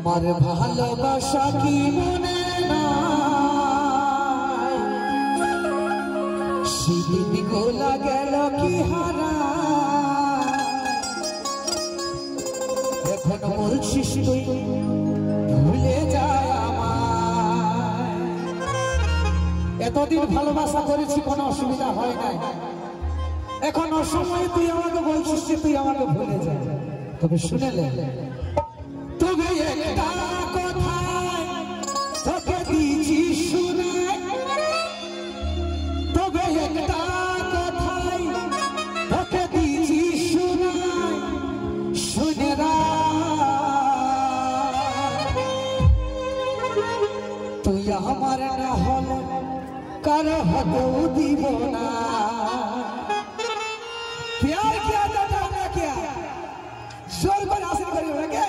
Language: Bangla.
তোমার ভালোবাসা কি মনে নাই সেদিন গোলা গেল কি হারা এখন বলছিস তুই ভুলে যা আমায় এতদিন ভালোবাসা করেছি কোনো অসুবিধা হয় নাই এখন অসময়ে তুই আমাকে বলছিস যে তুই আমাকে ভুলে যা তবে শুনে নে তবে একটা কথা তোকে দিয়েছি শুনে তবে একটা কথাই তোকে দিয়েছি শুনে শুনে তুই আমার না হলে কারো হতেও দিব না प्यार किया था क्या जोर पर हासिल करिए क्या